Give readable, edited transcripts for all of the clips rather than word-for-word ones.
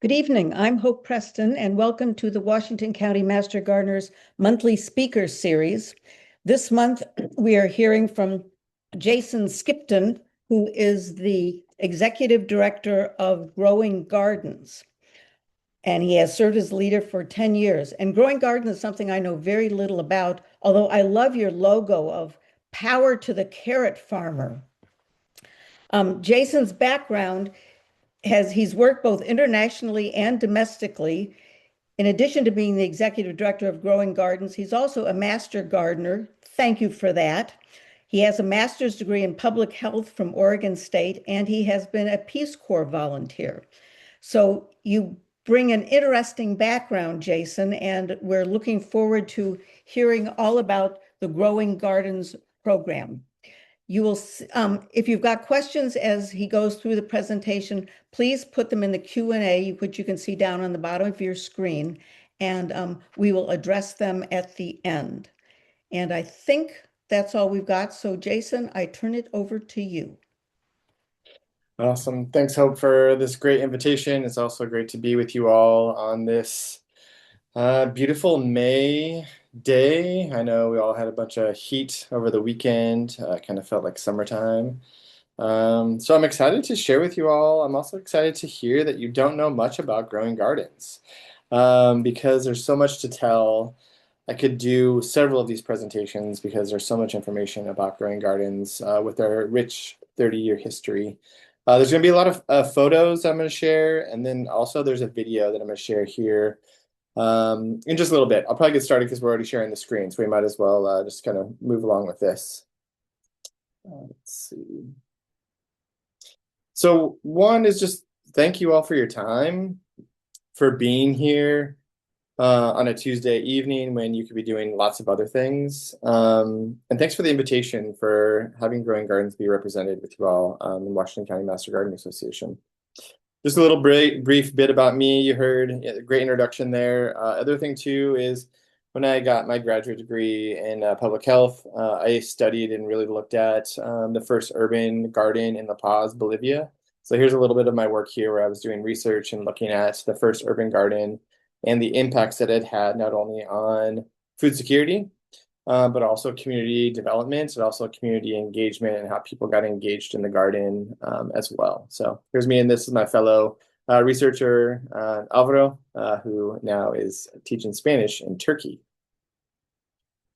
Good evening. I'm Hope Preston, and welcome to the Washington County Master Gardeners Monthly Speaker Series. This month, we are hearing from Jason Skipton, who is the Executive Director of Growing Gardens. And he has served as leader for 10 years. And Growing Gardens is something I know very little about, although I love your logo of power to the carrot farmer. Jason's background he's worked both internationally and domestically. In addition to being the executive director of Growing Gardens, he's also a master gardener. Thank you for that. He has a master's degree in public health from Oregon State, and he has been a Peace Corps volunteer. So you bring an interesting background, Jason, and we're looking forward to hearing all about the Growing Gardens program. You will, if you've got questions as he goes through the presentation, please put them in the Q&A, which you can see down on the bottom of your screen, and we will address them at the end. And I think that's all we've got. So Jason, I turn it over to you. Awesome. Thanks, Hope, for this great invitation. It's also great to be with you all on this beautiful May day. I know we all had a bunch of heat over the weekend. Kind of felt like summertime. So I'm excited to share with you all. I'm also excited to hear that you don't know much about growing gardens because there's so much to tell. I could do several of these presentations because there's so much information about growing gardens with our rich 30-year history. There's going to be a lot of photos I'm going to share, and then also there's a video that I'm going to share here in just a little bit. I'll probably get started because we're already sharing the screen, so we might as well just kind of move along with this. Let's see. So one is just thank you all for your time, for being here on a Tuesday evening when you could be doing lots of other things. And thanks for the invitation for having Growing Gardens be represented with you all in Washington County Master Gardening Association. Just a little brief bit about me. You heard a great introduction there. Other thing too is when I got my graduate degree in public health, I studied and really looked at the first urban garden in La Paz, Bolivia. So here's a little bit of my work here where I was doing research and looking at the first urban garden and the impacts that it had not only on food security, but also community development and also community engagement and how people got engaged in the garden as well. So here's me, and this is my fellow researcher, Alvaro, who now is teaching Spanish in Turkey.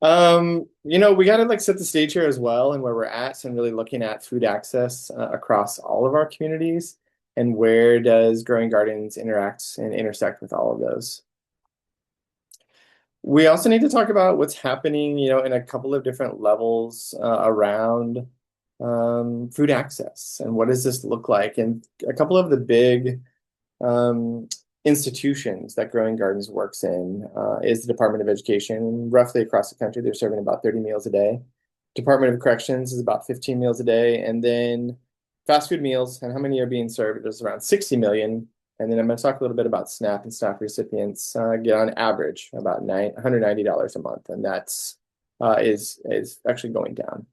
You know, we got to like set the stage here as well and where we're at and really looking at food access across all of our communities. And where does Growing Gardens interact and intersect with all of those? We also need to talk about what's happening, you know, in a couple of different levels around food access and what does this look like? And a couple of the big institutions that Growing Gardens works in is the Department of Education. Roughly across the country, they're serving about 30 meals a day. Department of Corrections is about 15 meals a day. And then fast food meals and how many are being served is around 60 million. And then I'm going to talk a little bit about SNAP and SNAP recipients get on average about $190 a month, and that's is actually going down.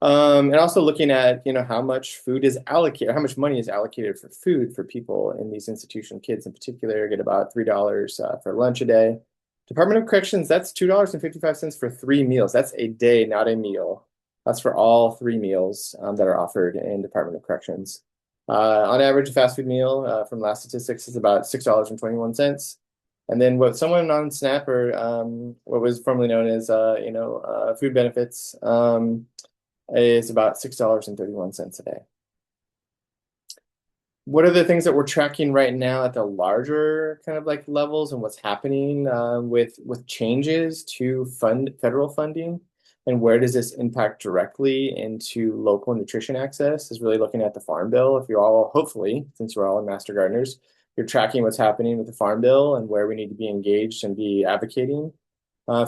And also looking at how much food is allocated, how much money is allocated for food for people in these institutions. Kids in particular get about $3 for lunch a day. Department of Corrections, that's $2.55 for 3 meals. That's a day, not a meal. That's for all 3 meals that are offered in Department of Corrections. On average, a fast food meal from last statistics is about $6.21. And then what someone on SNAP or what was formerly known as food benefits is about $6.31 a day. What are the things that we're tracking right now at the larger kind of like levels and what's happening with changes to federal funding? And where does this impact directly into local nutrition access is really looking at the Farm Bill. If you're all, hopefully, since we're all master gardeners, you're tracking what's happening with the Farm Bill and where we need to be engaged and be advocating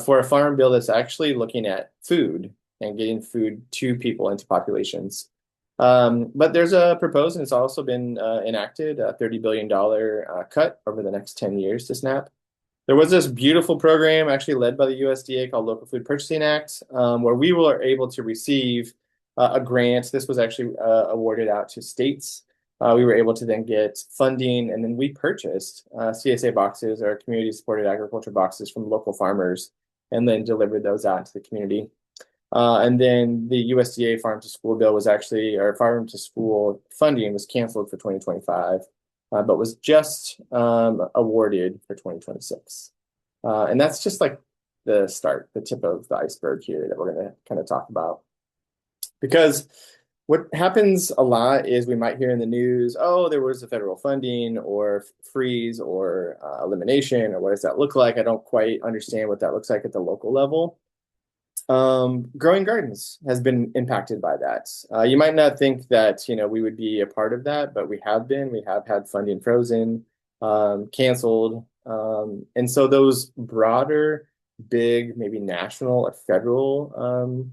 for a Farm Bill that's actually looking at food and getting food to people into populations. But there's a proposed, and it's also been enacted, a $30 billion cut over the next 10 years to SNAP. There was this beautiful program actually led by the USDA called Local Food Purchasing Act, where we were able to receive a grant. This was actually awarded out to states We were able to then get funding, and then we purchased CSA boxes, or community supported agriculture boxes, from local farmers, and then delivered those out to the community. And then the USDA farm to school bill was actually, or farm to school funding was canceled for 2025, but was just awarded for 2026. And that's just like the start, the tip of the iceberg here that we're going to kind of talk about. Because what happens a lot is we might hear in the news, oh, there was a federal funding or freeze or elimination, or what does that look like? I don't quite understand what that looks like at the local level. Growing Gardens has been impacted by that. You might not think that, we would be a part of that, but we have been. We have had funding frozen, canceled. And so those broader, big, maybe national or federal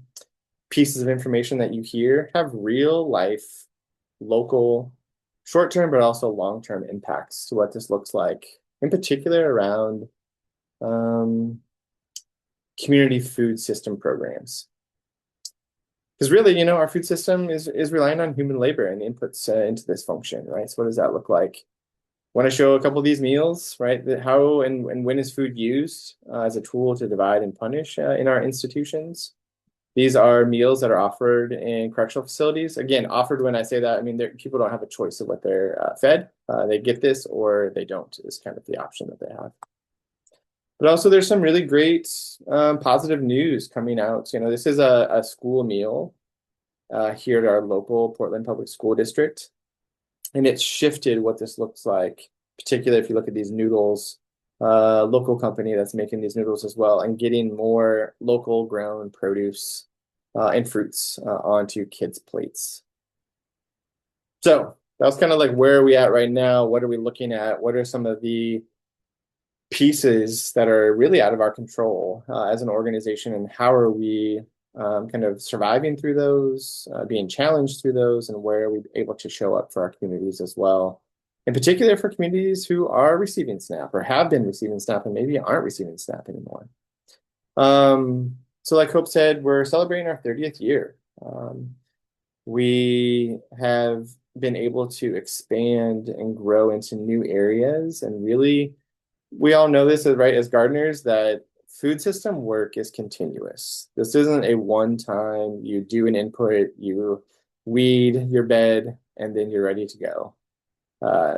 pieces of information that you hear have real life, local, short-term, but also long-term impacts to what this looks like, in particular around community food system programs. Because really, our food system is relying on human labor and inputs into this function, right? So what does that look like? Want to show a couple of these meals, right? How and when is food used as a tool to divide and punish in our institutions? These are meals that are offered in correctional facilities. Again, offered, when I say that, I mean, people don't have a choice of what they're fed. They get this or they don't, is kind of the option that they have. But also there's some really great positive news coming out. This is a school meal here at our local Portland Public School District. And it's shifted what this looks like, particularly if you look at these noodles, local company that's making these noodles as well, and getting more local grown produce and fruits onto kids' plates. So that was kind of like, where are we at right now? What are we looking at? What are some of the pieces that are really out of our control as an organization, and how are we kind of surviving through those, being challenged through those, and where are we able to show up for our communities as well? In particular for communities who are receiving SNAP or have been receiving SNAP and maybe aren't receiving SNAP anymore. So like Hope said, we're celebrating our 30th year. We have been able to expand and grow into new areas, and really, we all know this, right, as gardeners, that food system work is continuous. This isn't a one-time, you do an input, you weed your bed, and then you're ready to go.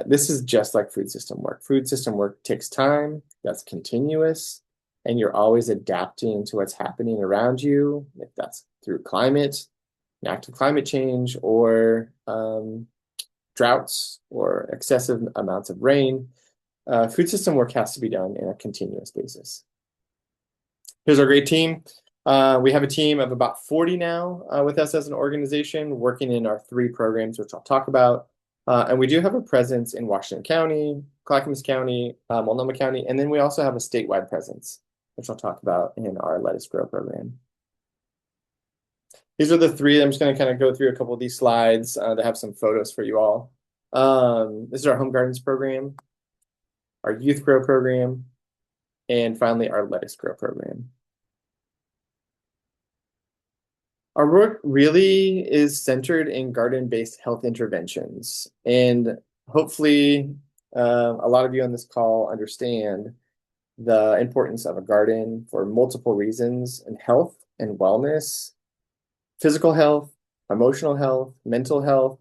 This is just like food system work. Food system work takes time, that's continuous, and you're always adapting to what's happening around you, if that's through climate, active climate change, or droughts, or excessive amounts of rain. Food system work has to be done in a continuous basis. Here's our great team. We have a team of about 40 now with us as an organization, working in our 3 programs, which I'll talk about. And we do have a presence in Washington County, Clackamas County, Multnomah County, and then we also have a statewide presence, which I'll talk about in our Let Us Grow program. These are the 3. I'm just going to kind of go through a couple of these slides that have some photos for you all. This is our Home Gardens program, our Youth Grow program, and finally our Let Us Grow program. Our work really is centered in garden-based health interventions, and hopefully a lot of you on this call understand the importance of a garden for multiple reasons in health and wellness. Physical health, emotional health, mental health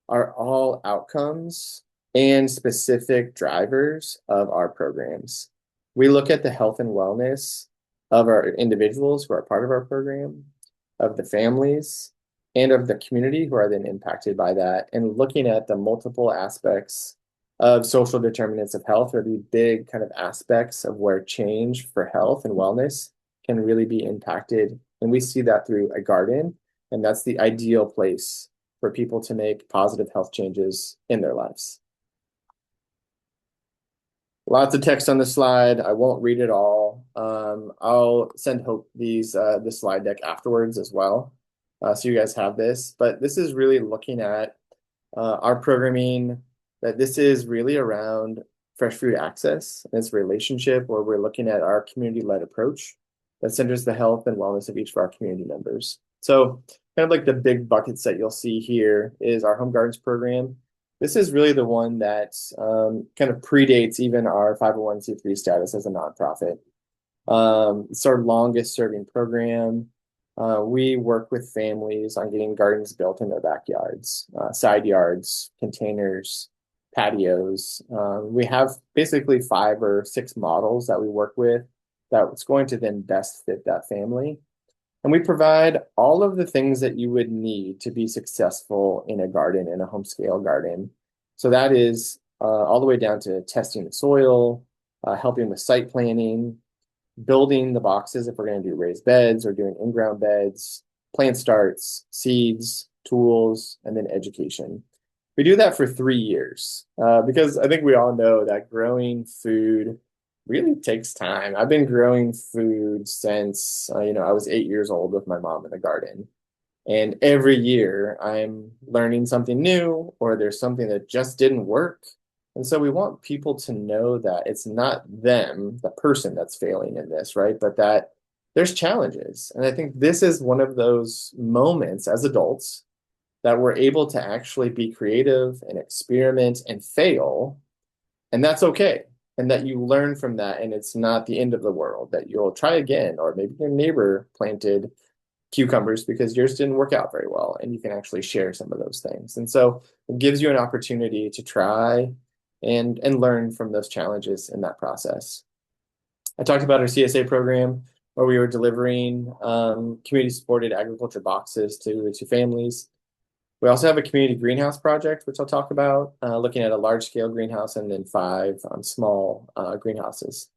are all outcomes and specific drivers of our programs. We look at the health and wellness of our individuals who are part of our program, of the families, and of the community who are then impacted by that, and looking at the multiple aspects of social determinants of health, or the big kind of aspects of where change for health and wellness can really be impacted. And we see that through a garden, and that's the ideal place for people to make positive health changes in their lives. Lots of text on the slide. I won't read it all. I'll send Hope this slide deck afterwards as well, so you guys have this. But this is really looking at our programming, that this is really around fresh food access and its relationship, where we're looking at our community-led approach that centers the health and wellness of each of our community members. So kind of like the big buckets that you'll see here is our Home Gardens program. This is really the one that kind of predates even our 501(c)(3) status as a nonprofit. It's our longest serving program. We work with families on getting gardens built in their backyards, side yards, containers, patios. We have basically 5 or 6 models that we work with that's going to then best fit that family. And we provide all of the things that you would need to be successful in a garden, in a home scale garden. So that is all the way down to testing the soil, helping with site planning, building the boxes if we're going to do raised beds or doing in-ground beds, plant starts, seeds, tools, and then education. We do that for 3 years because I think we all know that growing food really takes time. I've been growing food since I was 8 years old with my mom in the garden. And every year I'm learning something new, or there's something that just didn't work. And so we want people to know that it's not them, the person that's failing in this, right? But that there's challenges. And I think this is one of those moments as adults that we're able to actually be creative and experiment and fail. And that's okay. And that you learn from that, and it's not the end of the world, that you'll try again, or maybe your neighbor planted cucumbers because yours didn't work out very well, and you can actually share some of those things. And so it gives you an opportunity to try and learn from those challenges in that process. I talked about our CSA program where we were delivering community supported agriculture boxes to families. We also have a community greenhouse project, which I'll talk about, looking at a large scale greenhouse and then 5 small greenhouses.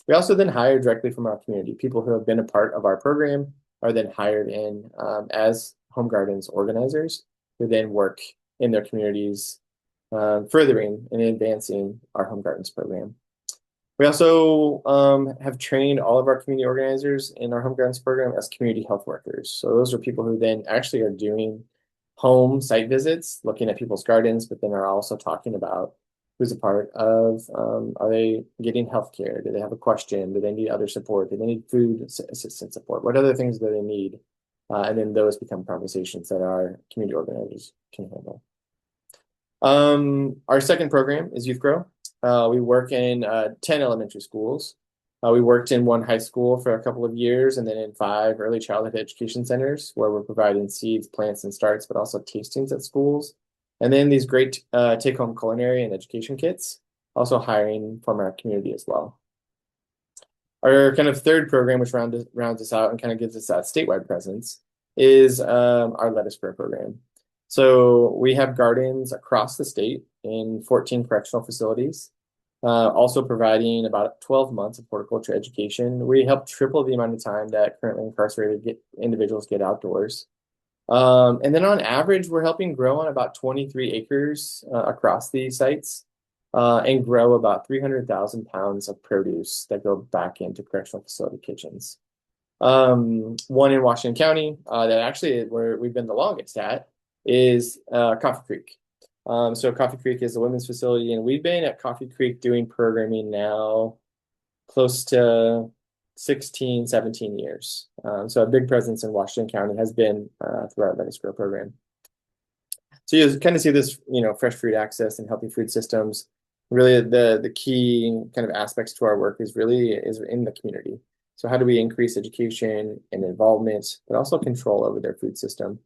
We also then hire directly from our community. People who have been a part of our program are then hired in as home gardens organizers who then work in their communities, furthering and advancing our home gardens program. We also have trained all of our community organizers in our home gardens program as community health workers. So those are people who then actually are doing home site visits, looking at people's gardens, but then are also talking about who's a part of, are they getting health care? Do they have a question? Do they need other support? Do they need food assistance support? What other things do they need? And then those become conversations that our community organizers can handle. Our second program is Youth Grow. We work in 10 elementary schools. We worked in 1 high school for a couple of years, and then in 5 early childhood education centers where we're providing seeds, plants, and starts, but also tastings at schools. And then these great take-home culinary and education kits, also hiring from our community as well. Our kind of third program, which rounds us out and kind of gives us that statewide presence, is our lettuce grow program. So we have gardens across the state in 14 correctional facilities, also providing about 12 months of horticulture education. We help triple the amount of time that currently incarcerated individuals get outdoors. And then on average, we're helping grow on about 23 acres across these sites and grow about 300,000 pounds of produce that go back into correctional facility kitchens. One in Washington County that actually where we've been the longest at is Coffee Creek. So Coffee Creek is a women's facility, and we've been at Coffee Creek doing programming now close to 16, 17 years. So a big presence in Washington County has been through our Lettuce Grow program. So you kind of see this, fresh fruit access and healthy food systems. Really, the key kind of aspects to our work is in the community. So how do we increase education and involvement, but also control over their food system?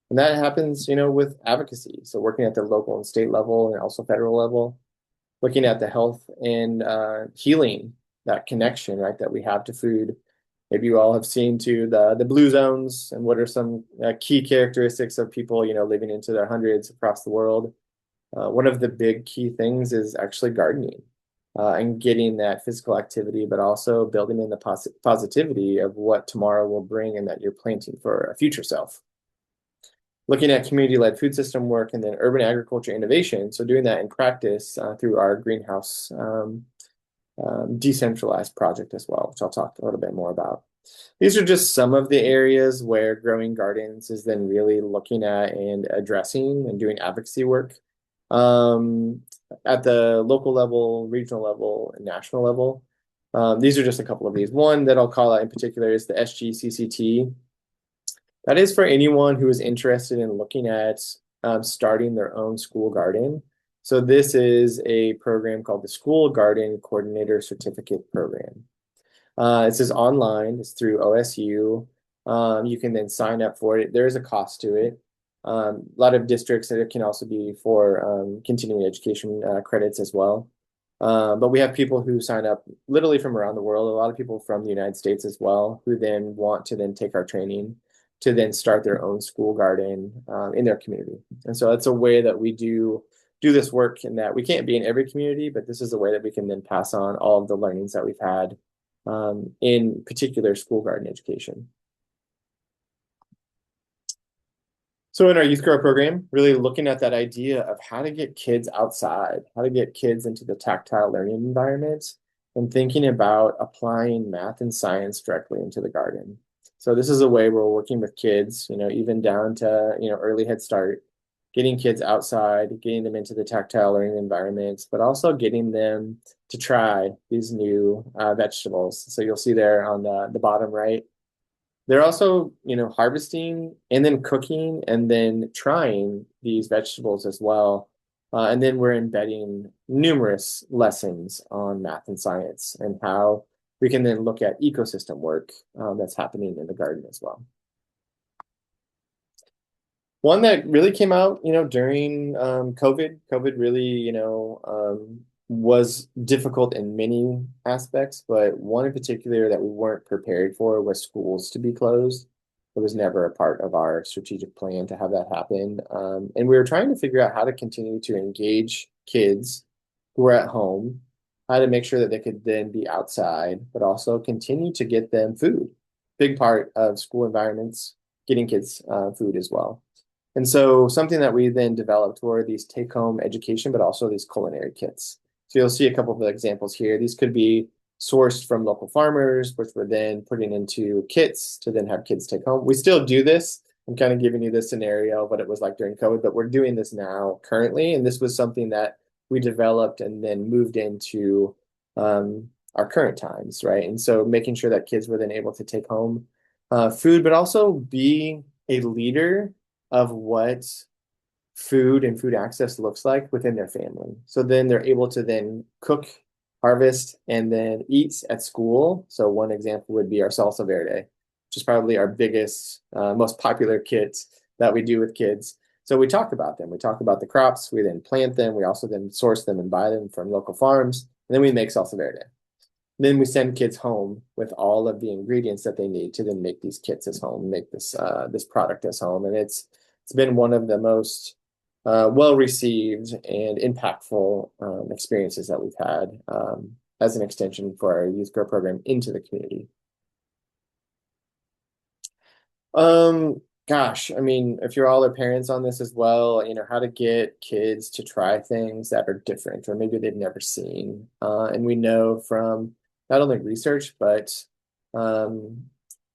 And that happens, with advocacy. So working at the local and state level and also federal level, looking at the health and healing, that connection, right, that we have to food. Maybe you all have seen to the blue zones and what are some key characteristics of people, living into their hundreds across the world. One of the big key things is actually gardening and getting that physical activity, but also building in the positivity of what tomorrow will bring and that you're planting for a future self. Looking at community-led food system work and then urban agriculture innovation. So doing that in practice through our greenhouse decentralized project as well, which I'll talk a little bit more about. These are just some of the areas where Growing Gardens is then really looking at and addressing and doing advocacy work at the local level, regional level, and national level. These are just a couple of these. One that I'll call out in particular is the SGCCT. That is for anyone who is interested in looking at starting their own school garden. So this is a program called the School Garden Coordinator Certificate Program. It says online, it's through OSU. You can then sign up for it. There is a cost to it. A lot of districts that it can also be for continuing education credits as well. But we have people who sign up literally from around the world, a lot of people from the United States as well, who then want to then take our training to then start their own school garden in their community. And so that's a way that we do this work, in that we can't be in every community, but this is a way that we can then pass on all of the learnings that we've had in particular school garden education. So in our youth grow program, really looking at that idea of how to get kids outside, how to get kids into the tactile learning environments, and thinking about applying math and science directly into the garden. So this is a way we're working with kids, even down to, early Head Start, getting kids outside, getting them into the tactile learning environments, but also getting them to try these new vegetables. So you'll see there on the bottom right, they're also, harvesting and then cooking and then trying these vegetables as well. And then we're embedding numerous lessons on math and science and how we can then look at ecosystem work that's happening in the garden as well. One that really came out, during COVID. COVID really, was difficult in many aspects, but one in particular that we weren't prepared for was schools to be closed. It was never a part of our strategic plan to have that happen. And we were trying to figure out how to continue to engage kids who were at home, how to make sure that they could then be outside, but also continue to get them food. Big part of school environments, getting kids food as well. And so something that we then developed were these take-home education, but also these culinary kits. So you'll see a couple of examples here. These could be sourced from local farmers, which we're then putting into kits to then have kids take home. We still do this. I'm kind of giving you this scenario of what it was like during COVID, but we're doing this now currently. And this was something that we developed and then moved into our current times, right? And so making sure that kids were then able to take home food, but also be a leader of what food and food access looks like within their family. So then they're able to then cook, harvest, and then eat at school. So one example would be our salsa verde, which is probably our biggest, most popular kit that we do with kids. So we talk about them. We talk about the crops. We then plant them. We also then source them and buy them from local farms. And then we make salsa verde. Then we send kids home with all of the ingredients that they need to then make these kits as home, make this this product as home. And it's been one of the most well-received and impactful experiences that we've had as an extension for our youth grow program into the community. Gosh, I mean, if you're all our parents on this as well, how to get kids to try things that are different or maybe they've never seen. And we know from not only research, but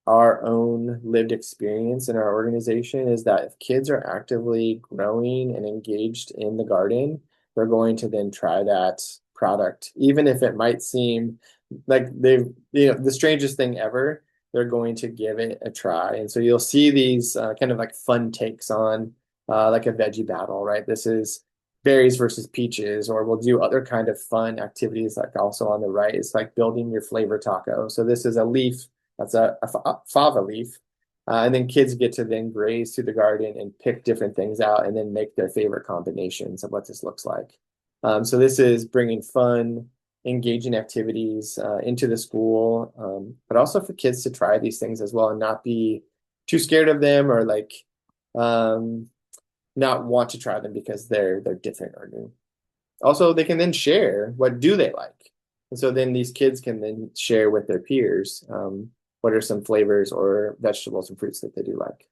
our own lived experience in our organization is that if kids are actively growing and engaged in the garden, they're going to then try that product, even if it might seem like they've, the strangest thing ever, they're going to give it a try. And so you'll see these kind of like fun takes on like a veggie battle, right? This is berries versus peaches, or we'll do other kind of fun activities like also on the right. It's like building your flavor taco. So this is a leaf. That's a fava leaf. And then kids get to then graze through the garden and pick different things out and then make their favorite combinations of what this looks like. So this is bringing fun, engaging activities into the school, but also for kids to try these things as well and not be too scared of them or like not want to try them because they're different or new. Also, they can then share what do they like. And so then these kids can then share with their peers what are some flavors or vegetables and fruits that they do like.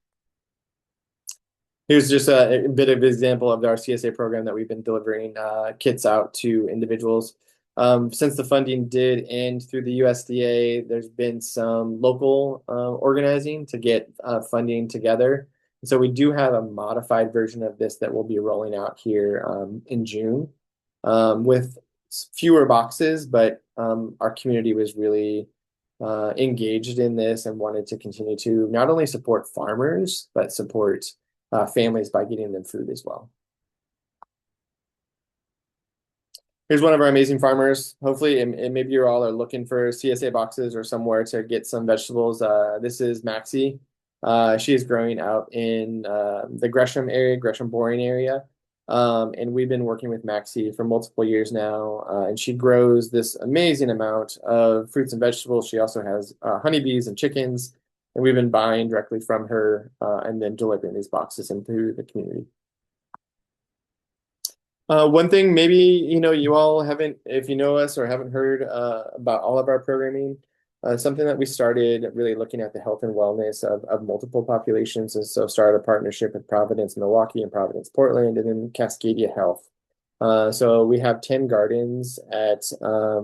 Here's just a bit of an example of our CSA program that we've been delivering kits out to individuals. Since the funding did end through the USDA, there's been some local organizing to get funding together. So we do have a modified version of this that we'll be rolling out here in June with fewer boxes, but our community was really engaged in this and wanted to continue to not only support farmers, but support families by getting them food as well. Here's one of our amazing farmers. Hopefully, and maybe you all are looking for CSA boxes or somewhere to get some vegetables. This is Maxie. She is growing out in the Gresham area, Gresham Boring area. And we've been working with Maxie for multiple years now. And she grows this amazing amount of fruits and vegetables. She also has honeybees and chickens. And we've been buying directly from her and then delivering these boxes into the community. One thing maybe, you all haven't, if you know us or haven't heard about all of our programming, something that we started really looking at the health and wellness of multiple populations. And so started a partnership with Providence, Milwaukee and Providence, Portland, and then Cascadia Health. So we have 10 gardens at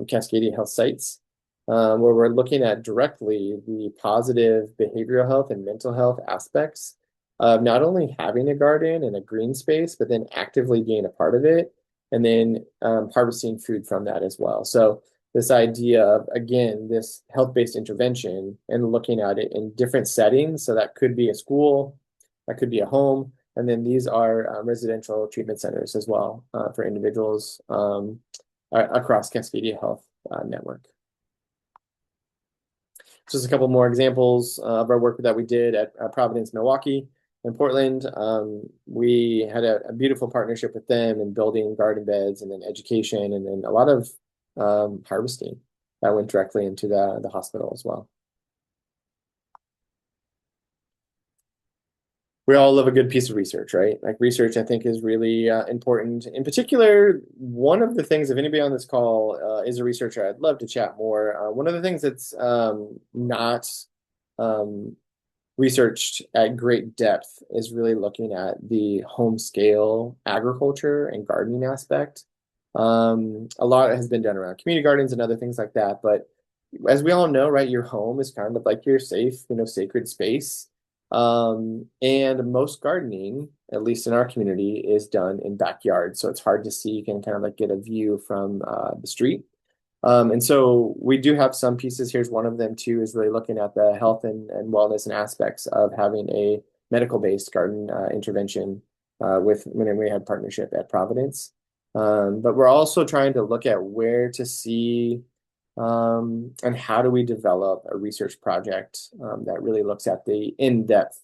Cascadia Health sites where we're looking at directly the positive behavioral health and mental health aspects of not only having a garden and a green space, but then actively being a part of it and then harvesting food from that as well. So this idea of, again, this health-based intervention and looking at it in different settings. So that could be a school, that could be a home, and then these are residential treatment centers as well for individuals across Cascadia Health Network. Just a couple more examples of our work that we did at Providence, Milwaukee. In Portland, we had a beautiful partnership with them in building garden beds and then education and then a lot of harvesting that went directly into the hospital as well. We all love a good piece of research, right? Like research, I think, is really important. In particular, one of the things, if anybody on this call is a researcher, I'd love to chat more. One of the things that's not researched at great depth is really looking at the home scale agriculture and gardening aspect. A lot has been done around community gardens and other things like that. But as we all know, right, your home is kind of like your safe, sacred space. And most gardening, at least in our community, is done in backyards. So it's hard to see. You can kind of like get a view from the street. And so we do have some pieces. Here's one of them too, is really looking at the health and wellness and aspects of having a medical-based garden intervention with when we had partnership at Providence. But we're also trying to look at where to see and how do we develop a research project that really looks at the in-depth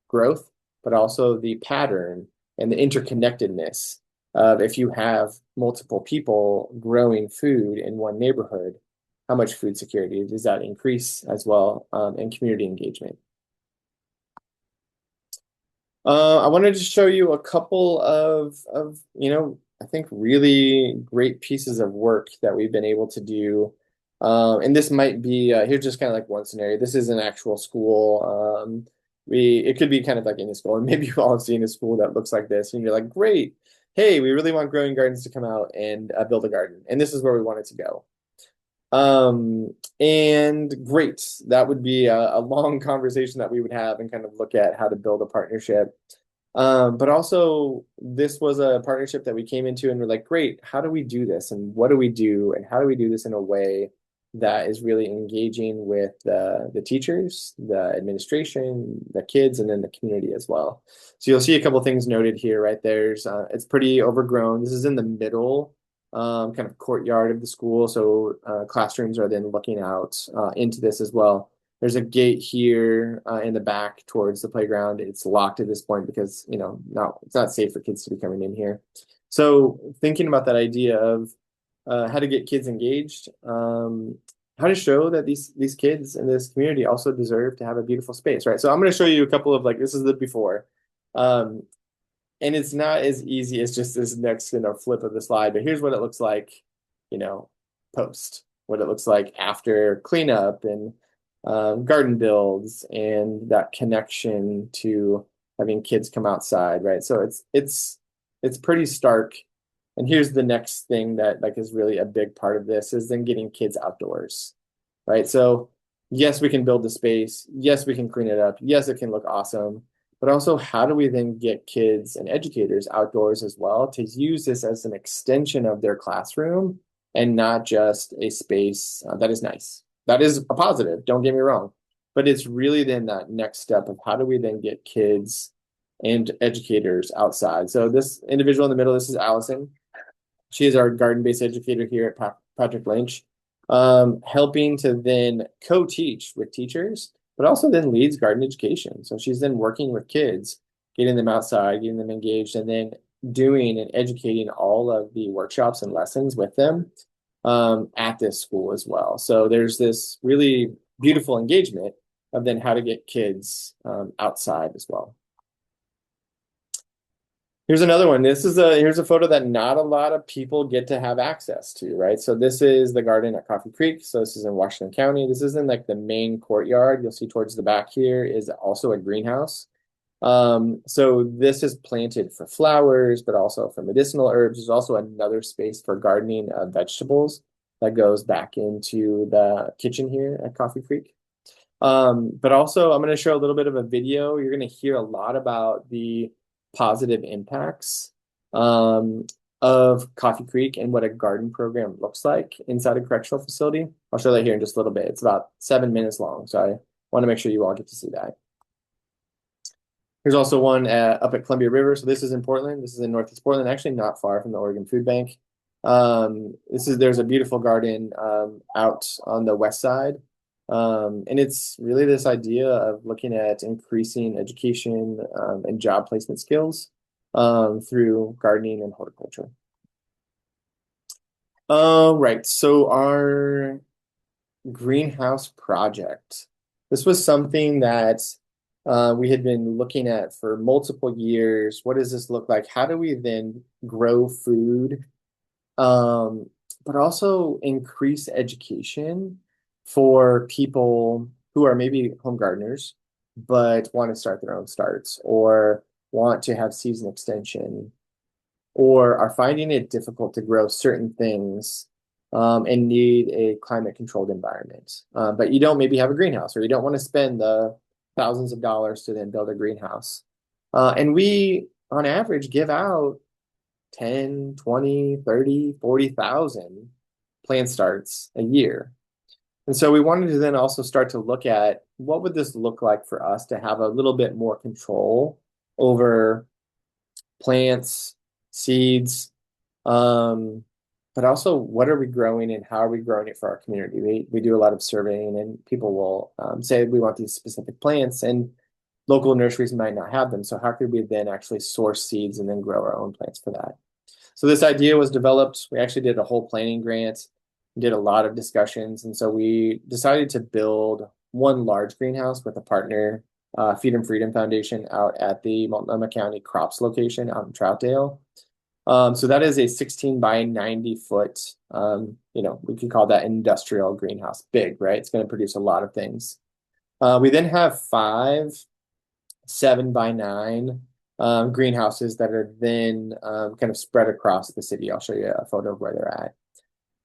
growth, but also the pattern and the interconnectedness of if you have multiple people growing food in one neighborhood, how much food security does that increase as well, and community engagement. I wanted to show you a couple of I think really great pieces of work that we've been able to do. And this might be here's just kind of like one scenario. This is an actual school. It could be kind of like any school, and maybe you all have seen a school that looks like this, and you're like, great. Hey, we really want growing gardens to come out and build a garden, and this is where we want it to go. And great, that would be a long conversation that we would have and kind of look at how to build a partnership. But also, this was a partnership that we came into and we're like, great, how do we do this? And what do we do? And how do we do this in a way that is really engaging with the teachers, the administration, the kids, and then the community as well. So you'll see a couple things noted here, right? It's pretty overgrown. This is in the middle kind of courtyard of the school. So classrooms are then looking out into this as well. There's a gate here in the back towards the playground. It's locked at this point because, it's not safe for kids to be coming in here. So thinking about that idea of how to get kids engaged, how to show that these kids in this community also deserve to have a beautiful space, right? So I'm going to show you a couple of this is the before. And it's not as easy as just this next flip of the slide, but here's what it looks like, post, what it looks like after cleanup and garden builds and that connection to having kids come outside, right? So it's pretty stark. And here's the next thing that is really a big part of this is then getting kids outdoors, right? So yes, we can build the space. Yes, we can clean it up. Yes, it can look awesome. But also, how do we then get kids and educators outdoors as well to use this as an extension of their classroom and not just a space that is nice? That is a positive, don't get me wrong. But it's really then that next step of how do we then get kids and educators outside. So this individual in the middle, this is Allison. She is our garden-based educator here at Patrick Lynch, helping to then co-teach with teachers, but also then leads garden education. So she's then working with kids, getting them outside, getting them engaged, and then doing and educating all of the workshops and lessons with them at this school as well. So there's this really beautiful engagement of then how to get kids outside as well. Here's another one. Here's a photo that not a lot of people get to have access to, right? So this is the garden at Coffee Creek. So this is in Washington County. This is in like the main courtyard. You'll see towards the back here is also a greenhouse. So this is planted for flowers, but also for medicinal herbs. There's also another space for gardening of vegetables that goes back into the kitchen here at Coffee Creek. But also I'm going to show a little bit of a video. You're going to hear a lot about the positive impacts of Coffee Creek and what a garden program looks like inside a correctional facility. I'll show that here in just a little bit. It's about 7 minutes long, so I want to make sure you all get to see that. Here's also one up at Columbia River. So this is in Portland. This is in Northeast Portland, actually not far from the Oregon Food Bank. There's a beautiful garden out on the west side. And it's really this idea of looking at increasing education and job placement skills through gardening and horticulture. Right, so our greenhouse project. This was something that we had been looking at for multiple years. What does this look like? How do we then grow food, but also increase education for people who are maybe home gardeners, but want to start their own starts or want to have season extension or are finding it difficult to grow certain things and need a climate controlled environment. But you don't maybe have a greenhouse or you don't want to spend the thousands of dollars to then build a greenhouse. And we, on average, give out 10, 20, 30, 40,000 plant starts a year. And so we wanted to then also start to look at what would this look like for us to have a little bit more control over plants, seeds, but also what are we growing and how are we growing it for our community? We do a lot of surveying and people will say we want these specific plants and local nurseries might not have them. So how could we then actually source seeds and then grow our own plants for that? So this idea was developed. We actually did a whole planning grant, did a lot of discussions. And so we decided to build one large greenhouse with a partner, Feed and Freedom Foundation out at the Multnomah County Crops location out in Troutdale. So that is a 16 by 90 foot, we could call that industrial greenhouse. Big, right? It's going to produce a lot of things. We then have 5 7 by 9 greenhouses that are then kind of spread across the city. I'll show you a photo of where they're at.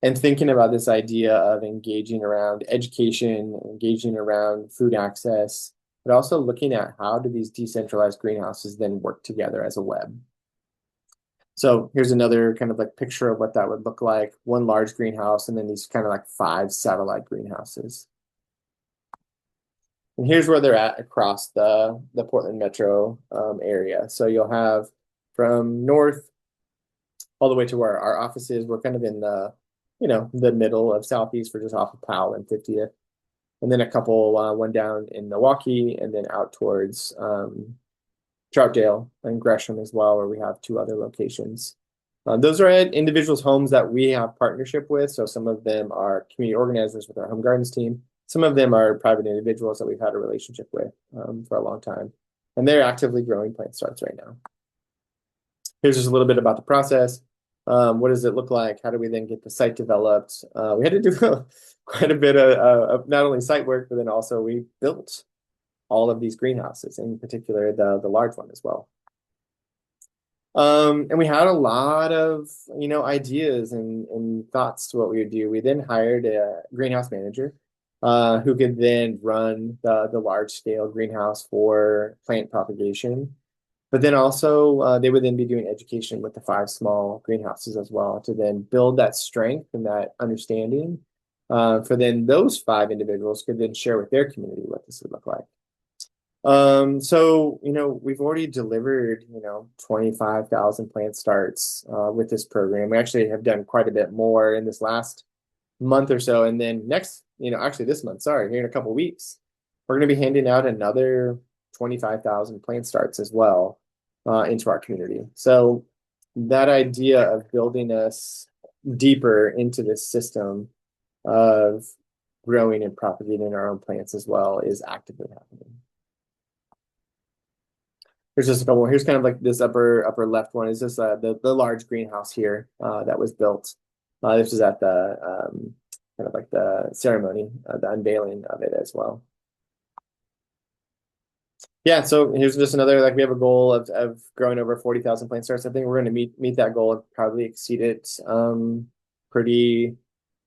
And thinking about this idea of engaging around education, engaging around food access, but also looking at how do these decentralized greenhouses then work together as a web. So here's another kind of like picture of what that would look like. One large greenhouse and then these kind of like 5 satellite greenhouses. And here's where they're at across the Portland metro area. So you'll have from north all the way to where our office is. We're kind of in the middle of Southeast. We're just off of Powell and 50th. And then a couple, one down in Milwaukee and then out towards Troutdale and Gresham as well, where we have 2 other locations. Those are at individuals' homes that we have partnership with. So some of them are community organizers with our home gardens team. Some of them are private individuals that we've had a relationship with for a long time. And they're actively growing plant starts right now. Here's just a little bit about the process. What does it look like? How do we then get the site developed? We had to do quite a bit of not only site work, but then also we built all of these greenhouses, in particular the large one as well. And we had a lot of ideas and thoughts to what we would do. We then hired a greenhouse manager who could then run the large scale greenhouse for plant propagation. But then also they would then be doing education with the 5 small greenhouses as well to then build that strength and that understanding for then those 5 individuals could then share with their community what this would look like. So, we've already delivered, 25,000 plant starts with this program. We actually have done quite a bit more in this last month or so. And then next, actually this month, sorry, here in a couple weeks, we're going to be handing out another 25,000 plant starts as well into our community. So that idea of building us deeper into this system of growing and propagating our own plants as well is actively happening. Here's just a couple. Here's kind of like this upper left one is just the large greenhouse here that was built. This is at the kind of like the ceremony, the unveiling of it as well. Yeah, so here's just another, like we have a goal of growing over 40,000 plant starts. I think we're going to meet that goal and probably exceed it pretty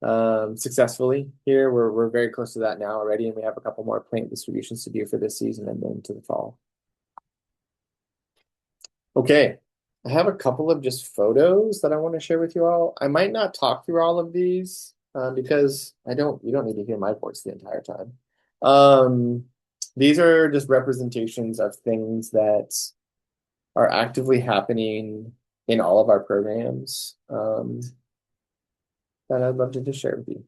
successfully here. We're very close to that now already, and we have a couple more plant distributions to do for this season and then to the fall. Okay, I have a couple of just photos that I want to share with you all. I might not talk through all of these because you don't need to hear my voice the entire time. These are just representations of things that are actively happening in all of our programs that I'd love to just share with you.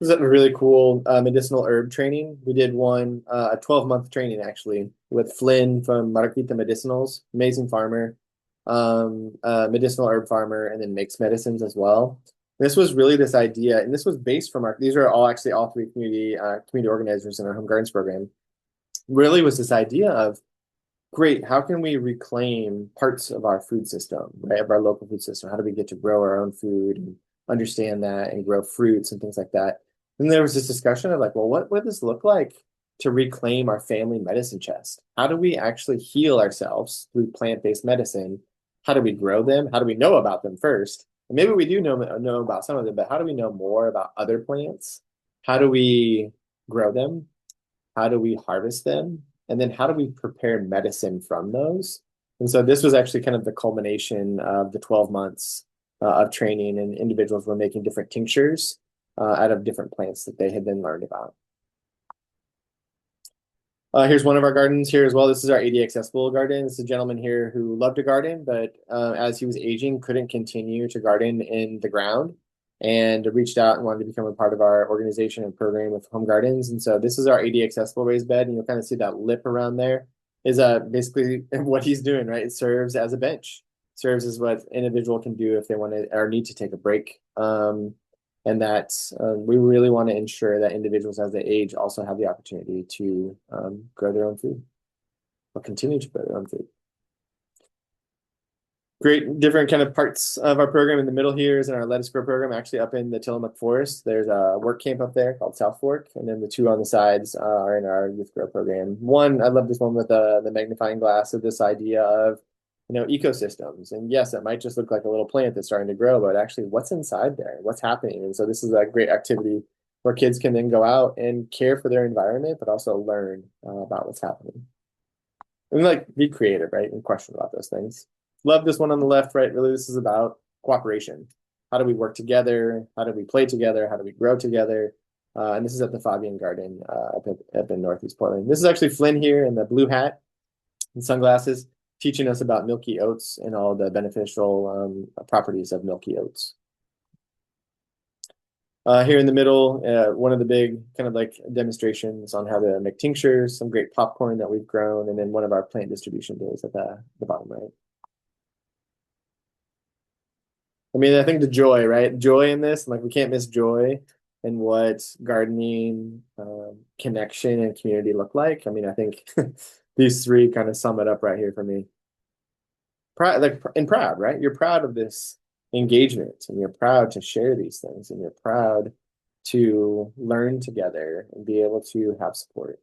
This is a really cool medicinal herb training. We did one, a 12-month training actually, with Flynn from Marquita Medicinals, amazing farmer, medicinal herb farmer, and then makes medicines as well. This was really this idea, and this was based from these are all actually all three community organizers in our home gardens program. Really was this idea of, great, how can we reclaim parts of our food system, right, of our local food system? How do we get to grow our own food and understand that and grow fruits and things like that? And there was this discussion of like, well, what would this look like to reclaim our family medicine chest? How do we actually heal ourselves through plant-based medicine? How do we grow them? How do we know about them first? And maybe we do know about some of them, but how do we know more about other plants? How do we grow them? How do we harvest them? And then how do we prepare medicine from those? And so this was actually kind of the culmination of the 12 months of training, and individuals were making different tinctures out of different plants that they had then learned about. Here's one of our gardens here as well. This is our AD accessible garden. This is a gentleman here who loved to garden, but as he was aging, couldn't continue to garden in the ground, and reached out and wanted to become a part of our organization and program with home gardens. And so this is our AD accessible raised bed, and you'll kind of see that lip around there is basically what he's doing, right? It serves as a bench, serves as what individual can do if they want to or need to take a break. And that we really want to ensure that individuals as they age also have the opportunity to grow their own food or continue to grow their own food. Great different kind of parts of our program. In the middle here is in our lettuce grow program, actually up in the Tillamook Forest. There's a work camp up there called South Fork, and then the two on the sides are in our youth grow program. One, I love this one with the magnifying glass of this idea of ecosystems. And yes, it might just look like a little plant that's starting to grow, but actually what's inside there? What's happening? And so this is a great activity where kids can then go out and care for their environment, but also learn about what's happening. And like be creative, right? And question about those things. Love this one on the left, right? Really, this is about cooperation. How do we work together? How do we play together? How do we grow together? And this is at the Fabian Garden up in Northeast Portland. This is actually Flynn here in the blue hat and sunglasses, teaching us about milky oats and all the beneficial properties of milky oats. Here in the middle, one of the big kind of like demonstrations on how to make tinctures, some great popcorn that we've grown, and then one of our plant distribution days at the bottom right. I mean, I think the joy, right? Joy in this, like we can't miss joy in what gardening, connection, and community look like. I mean, I think these three kind of sum it up right here for me. Proud, like, and proud, right? You're proud of this engagement, and you're proud to share these things, and you're proud to learn together and be able to have support.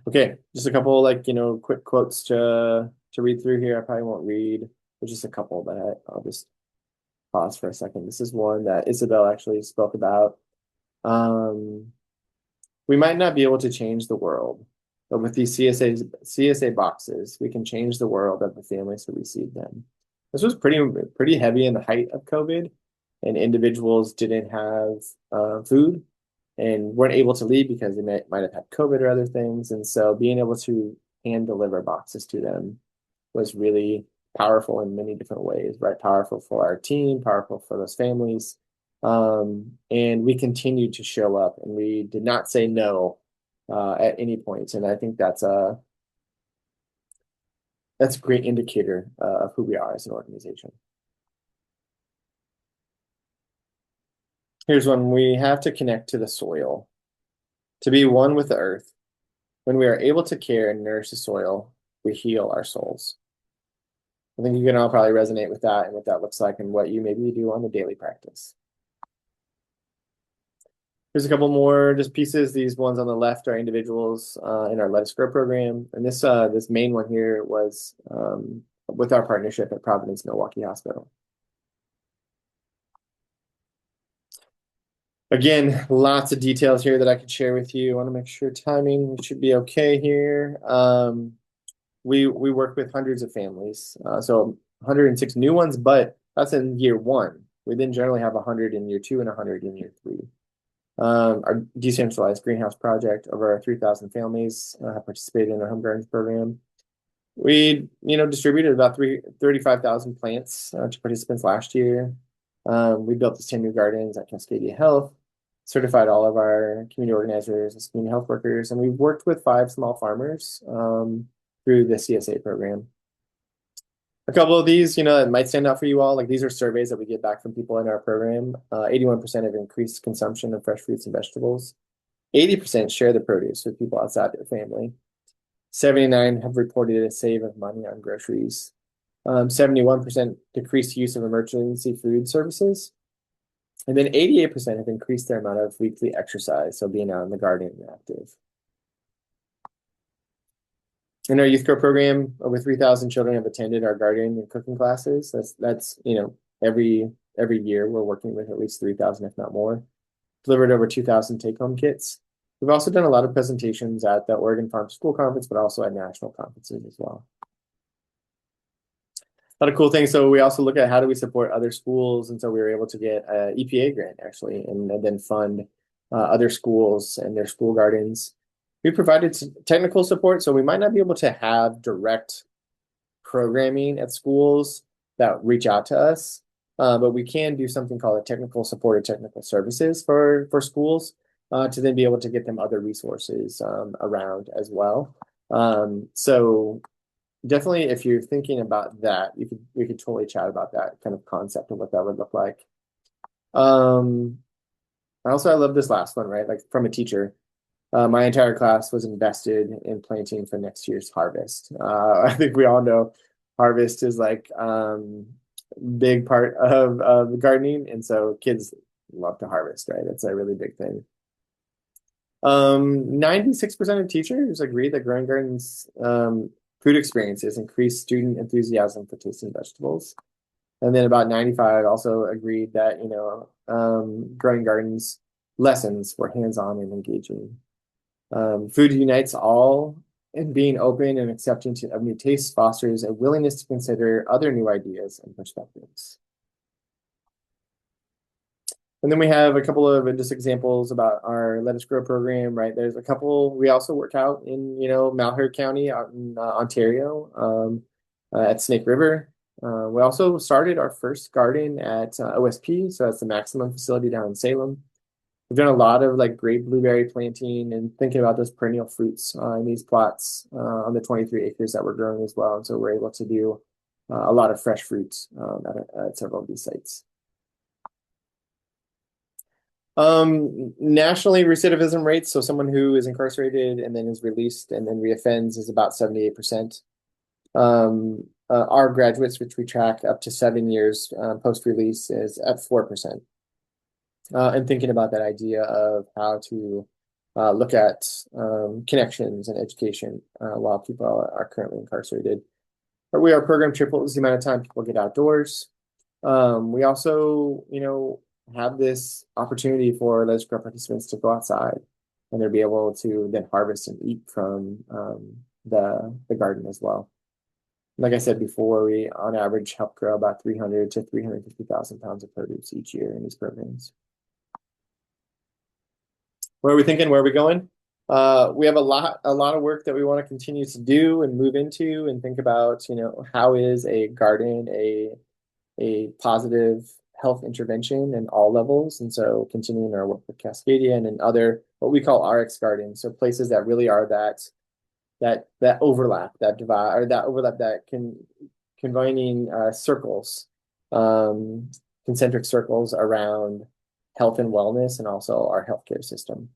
Okay, just a couple quick quotes to read through here. I probably won't read, but just a couple that I'll just pause for a second. This is one that Isabel actually spoke about. We might not be able to change the world, But with these CSA boxes, we can change the world of the families who receive them. This was pretty heavy in the height of COVID, and individuals didn't have food and weren't able to leave because they might have had COVID or other things. And so being able to hand deliver boxes to them was really powerful in many different ways, right? Powerful for our team, powerful for those families. And we continued to show up, and we did not say no at any point. And I think that's a great indicator of who we are as an organization. Here's one: we have to connect to the soil, to be one with the earth. When we are able to care and nourish the soil, we heal our souls. I think you can all probably resonate with that and what that looks like and what you maybe do on the daily practice. Here's a couple more just pieces. These ones on the left are individuals in our Let Us Grow program. And this main one here was with our partnership at Providence Milwaukee Hospital. Again, lots of details here that I could share with you. I want to make sure timing should be okay here. We work with hundreds of families, so 106 new ones, but that's in year one. We then generally have 100 in year two and 100 in year three. Our decentralized greenhouse project, over 3,000 families have participated in our home gardens program. We, distributed about 35,000 plants to participants last year. We built this 10 new gardens at Cascadia Health, certified all of our community organizers as community health workers, and we've worked with 5 small farmers through the CSA program. A couple of these, it might stand out for you all. Like, these are surveys that we get back from people in our program. 81% have increased consumption of fresh fruits and vegetables. 80% share the produce with people outside their family. 79 have reported a save of money on groceries. 71% decreased use of emergency food services. And then 88% have increased their amount of weekly exercise, so being out in the garden and active. In our Youth Grow program, over 3,000 children have attended our gardening and cooking classes. That's every year we're working with at least 3,000, if not more. Delivered over 2,000 take-home kits. We've also done a lot of presentations at the Oregon Farm School Conference, but also at national conferences as well. A lot of cool things. So we also look at how do we support other schools, and so we were able to get an EPA grant actually, and then fund other schools and their school gardens. We provided some technical support, so we might not be able to have direct programming at schools that reach out to us, but we can do something called a technical support or technical services for schools to then be able to get them other resources around as well. So definitely, if you're thinking about that, we could totally chat about that kind of concept and what that would look like. I love this last one, right? Like, from a teacher. My entire class was invested in planting for next year's harvest. I think we all know harvest is like big part of gardening, and so kids love to harvest, right? It's a really big thing. 96% of teachers agree that growing gardens food experiences increase student enthusiasm for tasting vegetables. And then about 95 also agreed that, growing gardens lessons were hands-on and engaging. Food unites all, and being open and accepting of new tastes fosters a willingness to consider other new ideas and perspectives. And then we have a couple of just examples about our Let Us Grow program, right? There's a couple, we also work out in, Malheur County out in Ontario at Snake River. We also started our first garden at OSP, so that's the Maximum facility down in Salem. We've done a lot of great blueberry planting and thinking about those perennial fruits in these plots on the 23 acres that we're growing as well. And so we're able to do a lot of fresh fruits at several of these sites. Nationally, recidivism rates, so someone who is incarcerated and then is released and then reoffends, is about 78%. Our graduates, which we track up to 7 years post-release, is at 4%. And thinking about that idea of how to look at connections and education while people are currently incarcerated. Our program triples the amount of time people get outdoors. We also, have this opportunity for Let Us Grow participants to go outside. and they'll be able to then harvest and eat from the garden as well. Like I said before, we on average help grow about 300 to 350,000 pounds of produce each year in these programs. Where are we thinking? Where are we going? We have a lot of work that we want to continue to do and move into and think about, how is a garden a positive health intervention in all levels. And so continuing our work with Cascadia and in other, what we call RX gardens. So places that really are that overlap, that divide, or that overlap that combining circles, concentric circles around health and wellness and also our healthcare system.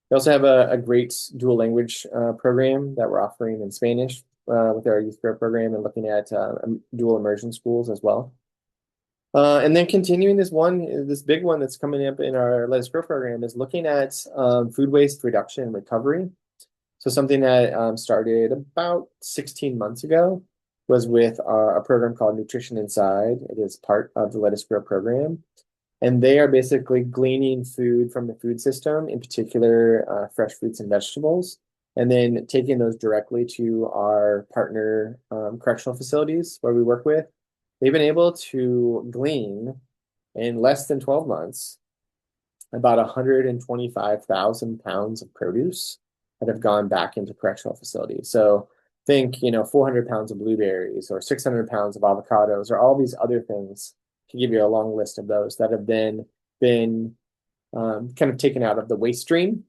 We also have a great dual language program that we're offering in Spanish with our youth grow program and looking at dual immersion schools as well. And then continuing this big one that's coming up in our Let Us Grow program is looking at food waste reduction and recovery. So something that started about 16 months ago was with a program called Nutrition Inside. It is part of the Let Us Grow program. And they are basically gleaning food from the food system, in particular fresh fruits and vegetables, and then taking those directly to our partner correctional facilities where we work with. They've been able to glean in less than 12 months about 125,000 pounds of produce that have gone back into correctional facilities. So think, 400 pounds of blueberries or 600 pounds of avocados or all these other things. To give you a long list of those that have been kind of taken out of the waste stream.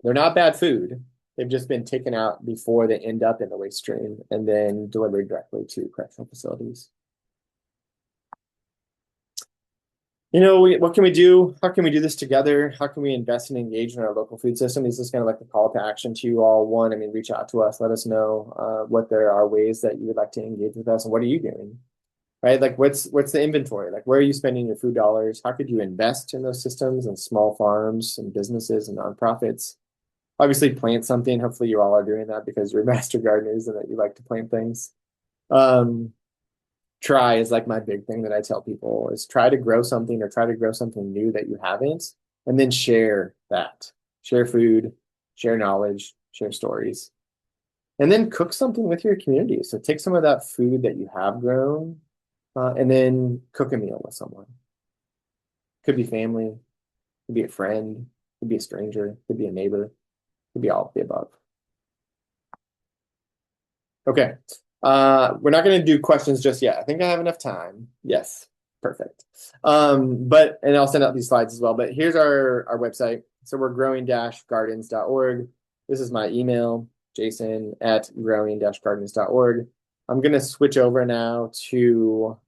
They're not bad food. They've just been taken out before they end up in the waste stream and then delivered directly to correctional facilities. What can we do? How can we do this together? How can we invest and engage in our local food system? This is kind of like the call to action to you all. One, reach out to us. Let us know what there are ways that you would like to engage with us and what are you doing? Right? Like what's the inventory? Like where are you spending your food dollars? How could you invest in those systems and small farms and businesses and nonprofits? Obviously plant something. Hopefully you all are doing that because you're master gardeners and that you like to plant things. Try is like my big thing that I tell people is try to grow something or try to grow something new that you haven't, and then share that. Share food, share knowledge, share stories. And then cook something with your community. So take some of that food that you have grown and then cook a meal with someone. Could be family, could be a friend, could be a stranger, could be a neighbor, could be all of the above. Okay, we're not going to do questions just yet. I think I have enough time. Yes, perfect. And I'll send out these slides as well. But here's our website. So we're growing-gardens.org. This is my email, jason@growing-gardens.org. I'm going to switch over now to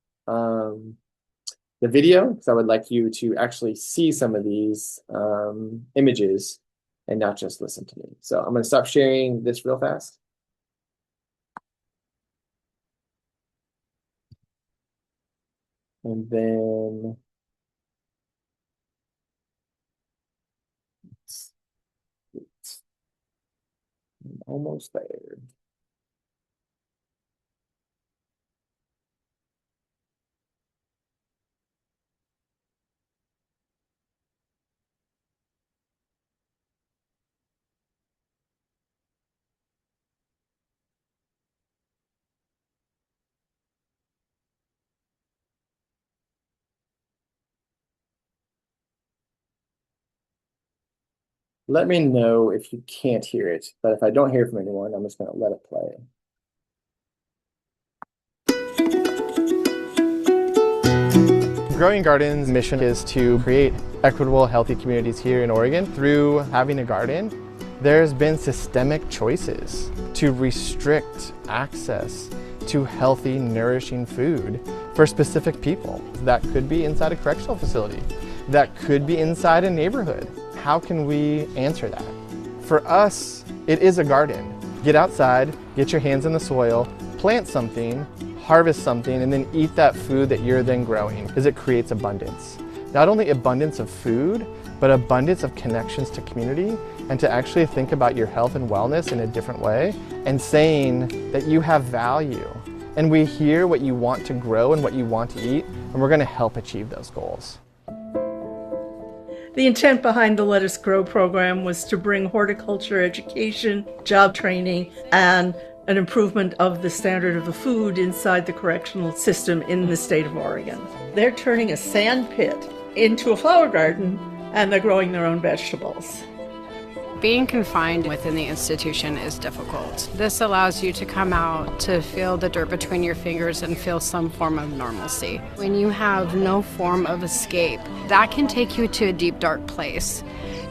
the video because I would like you to actually see some of these images and not just listen to me. So I'm going to stop sharing this real fast. And then I'm almost there. Let me know if you can't hear it, but if I don't hear from anyone, I'm just going to let it play. Growing Gardens' mission is to create equitable, healthy communities here in Oregon. Through having a garden, there's been systemic choices to restrict access to healthy, nourishing food for specific people. That could be inside a correctional facility. That could be inside a neighborhood. How can we answer that? For us, it is a garden. Get outside, get your hands in the soil, plant something, harvest something, and then eat that food that you're then growing, because it creates abundance. Not only abundance of food, but abundance of connections to community, and to actually think about your health and wellness in a different way, and saying that you have value. And we hear what you want to grow and what you want to eat, and we're going to help achieve those goals. The intent behind the Let Us Grow program was to bring horticulture education, job training, and an improvement of the standard of the food inside the correctional system in the state of Oregon. They're turning a sand pit into a flower garden, and they're growing their own vegetables. Being confined within the institution is difficult. This allows you to come out, to feel the dirt between your fingers and feel some form of normalcy. When you have no form of escape, that can take you to a deep, dark place.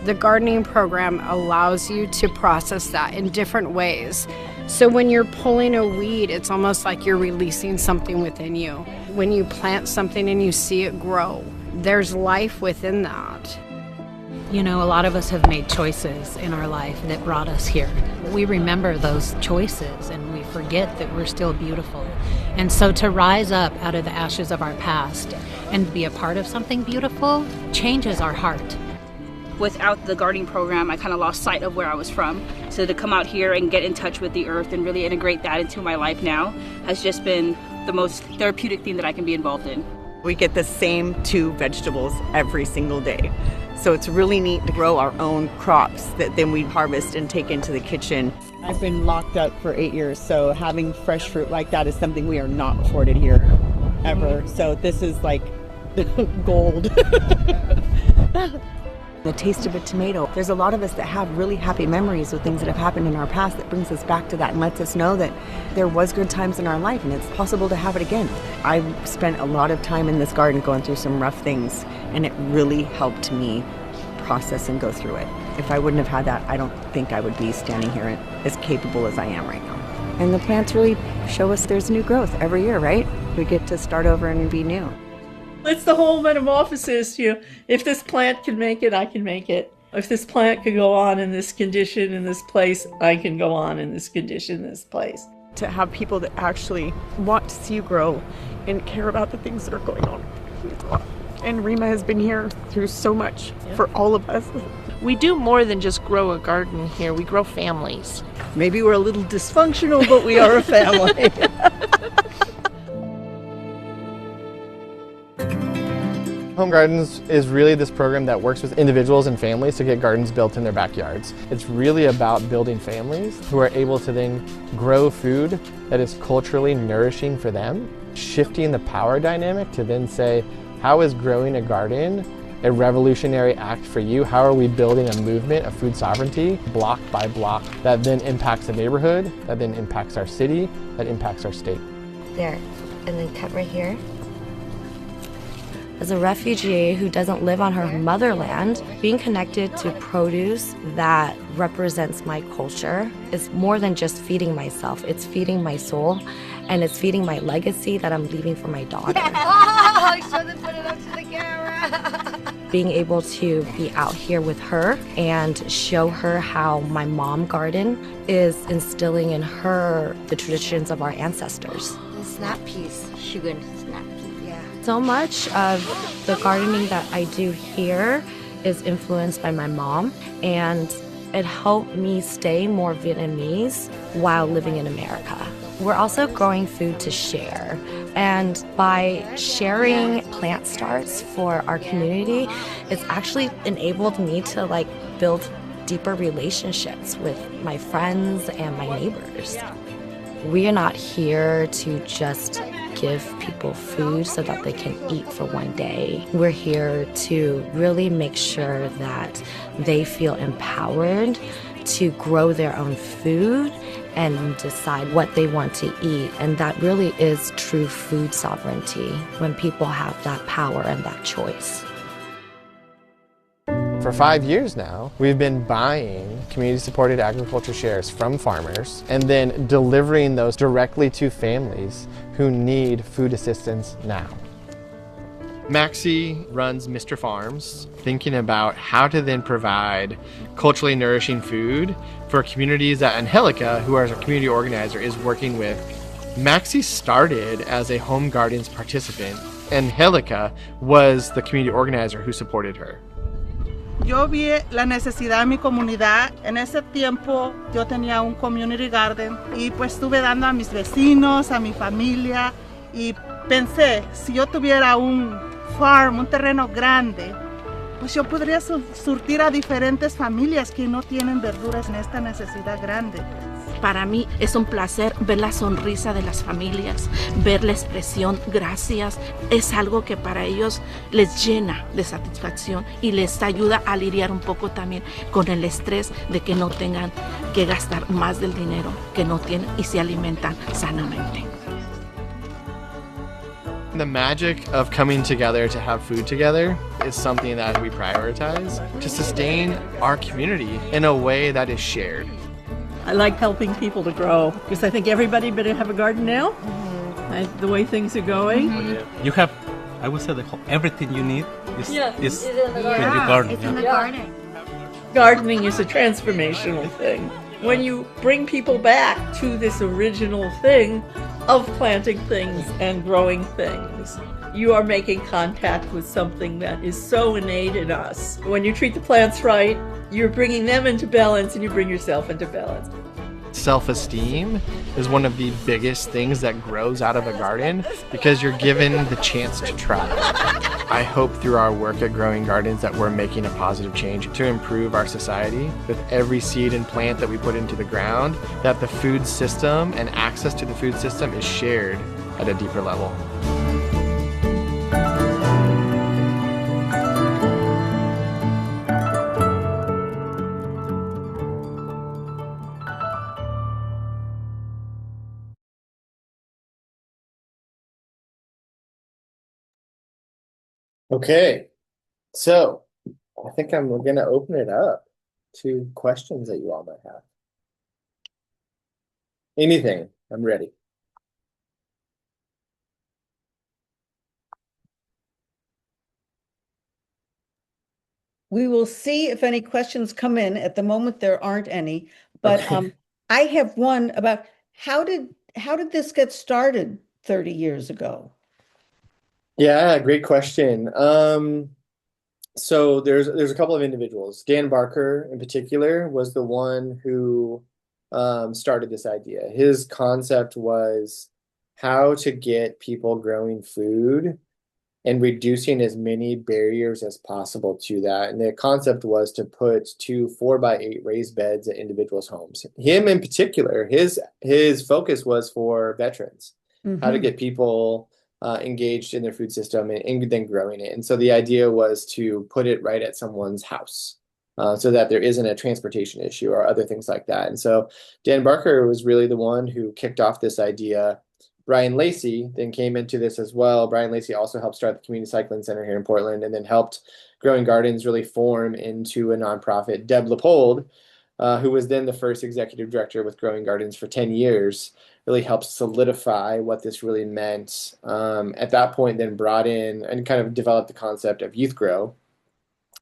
The gardening program allows you to process that in different ways. So when you're pulling a weed, it's almost like you're releasing something within you. When you plant something and you see it grow, there's life within that. You know, a lot of us have made choices in our life that brought us here. We remember those choices and we forget that we're still beautiful. And so to rise up out of the ashes of our past and be a part of something beautiful changes our heart. Without the gardening program, I kind of lost sight of where I was from. So to come out here and get in touch with the earth and really integrate that into my life now has just been the most therapeutic thing that I can be involved in. We get the same 2 vegetables every single day. So it's really neat to grow our own crops that then we harvest and take into the kitchen. I've been locked up for 8 years, so having fresh fruit like that is something we are not afforded here, ever. So this is like gold. The taste of a tomato. There's a lot of us that have really happy memories of things that have happened in our past that brings us back to that and lets us know that there was good times in our life and it's possible to have it again. I spent a lot of time in this garden going through some rough things, and it really helped me process and go through it. If I wouldn't have had that, I don't think I would be standing here as capable as I am right now. And the plants really show us there's new growth every year, right? We get to start over and be new. It's the whole metamorphosis. If this plant can make it, I can make it. If this plant could go on in this condition, in this place, I can go on in this condition, in this place. To have people that actually want to see you grow and care about the things that are going on. And Rima has been here through so much for all of us. We do more than just grow a garden here. We grow families. Maybe we're a little dysfunctional, but we are a family. Home Gardens is really this program that works with individuals and families to get gardens built in their backyards. It's really about building families who are able to then grow food that is culturally nourishing for them, shifting the power dynamic to then say, how is growing a garden a revolutionary act for you? How are we building a movement of food sovereignty, block by block, that then impacts the neighborhood, that then impacts our city, that impacts our state? There, and then cut right here. As a refugee who doesn't live on her motherland, being connected to produce that represents my culture is more than just feeding myself. It's feeding my soul, and it's feeding my legacy that I'm leaving for my daughter. I should have put it up to the camera. Being able to be out here with her and show her how my mom garden is instilling in her the traditions of our ancestors. The snap piece. Sugar snap piece. So much of the gardening that I do here is influenced by my mom, and it helped me stay more Vietnamese while living in America. We're also growing food to share, and by sharing plant starts for our community, it's actually enabled me to build deeper relationships with my friends and my neighbors. We are not here to just give people food so that they can eat for one day. We're here to really make sure that they feel empowered to grow their own food and decide what they want to eat. And that really is true food sovereignty, when people have that power and that choice. For 5 years now, we've been buying community-supported agriculture shares from farmers and then delivering those directly to families who need food assistance now. Maxie runs Mr. Farms, thinking about how to then provide culturally nourishing food for communities that Angelica, who is our community organizer, is working with. Maxie started as a Home Gardens participant. Angelica was the community organizer who supported her. Yo vi la necesidad en mi comunidad. En ese tiempo yo tenía un community garden y pues estuve dando a mis vecinos, a mi familia, y pensé, si yo tuviera un farm, un terreno grande, pues yo podría surtir a diferentes familias que no tienen verduras en esta necesidad grande. Para mí es un placer ver la sonrisa de las familias, ver la expresión gracias. Es algo que para ellos les llena de satisfacción y les ayuda a lidiar un poco también con el estrés de que no tengan que gastar más del dinero que no tienen y se alimentan sanamente. The magic of coming together to have food together is something that we prioritize to sustain our community in a way that is shared. I like helping people to grow because I think everybody better have a garden now. The way things are going. You have, I would say, everything you need is in the when you garden. It's in the garden. Gardening is a transformational thing. When you bring people back to this original thing of planting things and growing things, you are making contact with something that is so innate in us. When you treat the plants right, you're bringing them into balance and you bring yourself into balance. Self-esteem is one of the biggest things that grows out of a garden because you're given the chance to try. I hope through our work at Growing Gardens that we're making a positive change to improve our society. With every seed and plant that we put into the ground, that the food system and access to the food system is shared at a deeper level. Okay, so I think I'm going to open it up to questions that you all might have. Anything, I'm ready. We will see if any questions come in. At the moment, there aren't any, but Okay. I have one about how did this get started 30 years ago? Yeah, great question. So there's a couple of individuals. Dan Barker in particular was the one who started this idea. His concept was how to get people growing food and reducing as many barriers as possible to that. And the concept was to put 2 4x8 raised beds at individuals' homes. Him in particular, his focus was for veterans, how to get people engaged in their food system and then growing it. And so the idea was to put it right at someone's house so that there isn't a transportation issue or other things like that. And so Dan Barker was really the one who kicked off this idea. Brian Lacey then came into this as well. Brian Lacey also helped start the Community Cycling Center here in Portland and then helped Growing Gardens really form into a nonprofit. Deb Leopold, who was then the first executive director with Growing Gardens for 10 years, really helped solidify what this really meant. At that point, then brought in and kind of developed the concept of Youth Grow.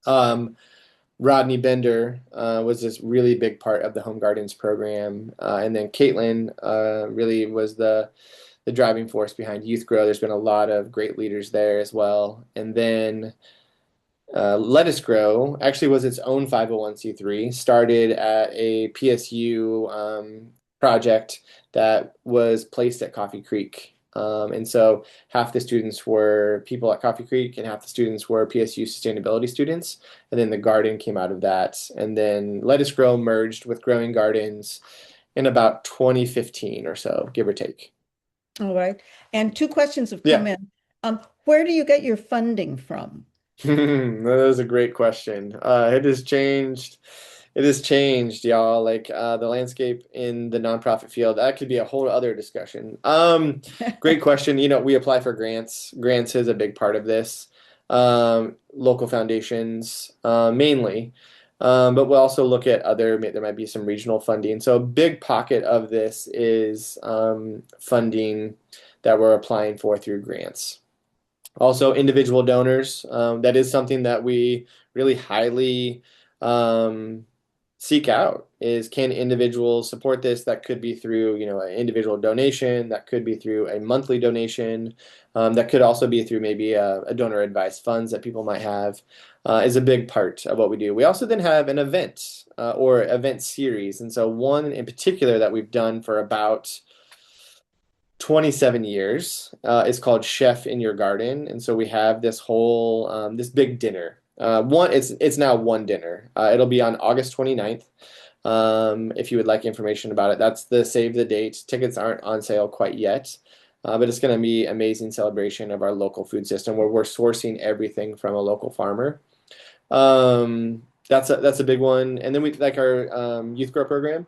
Rodney Bender was this really big part of the Home Gardens program. And then Caitlin really was the driving force behind Youth Grow. There's been a lot of great leaders there as well. And then Lettuce Grow actually was its own 501c3, started at a PSU project that was placed at Coffee Creek. And so half the students were people at Coffee Creek and half the students were PSU sustainability students. And then the garden came out of that. And then Lettuce Grow merged with Growing Gardens in about 2015 or so, give or take. All right. And 2 questions have come in. Where do you get your funding from? That is a great question. It has changed. It has changed, y'all. Like the landscape in the nonprofit field, that could be a whole other discussion. Great question. You know, we apply for grants. Grants is a big part of this. Local foundations, mainly. But we'll also look at there might be some regional funding. So a big pocket of this is funding that we're applying for through grants. Also, individual donors. That is something that we really highly seek out is can individuals support this? That could be through, an individual donation. That could be through a monthly donation. That could also be through maybe a donor advised funds that people might have is a big part of what we do. We also then have an event or event series. And so one in particular that we've done for about 27 years is called Chef in Your Garden. And so we have this whole, this big dinner It's now one dinner. It'll be on August 29th. If you would like information about it, that's the save the date. Tickets aren't on sale quite yet, but it's going to be amazing celebration of our local food system where we're sourcing everything from a local farmer. That's a big one. And then we like our youth grow program.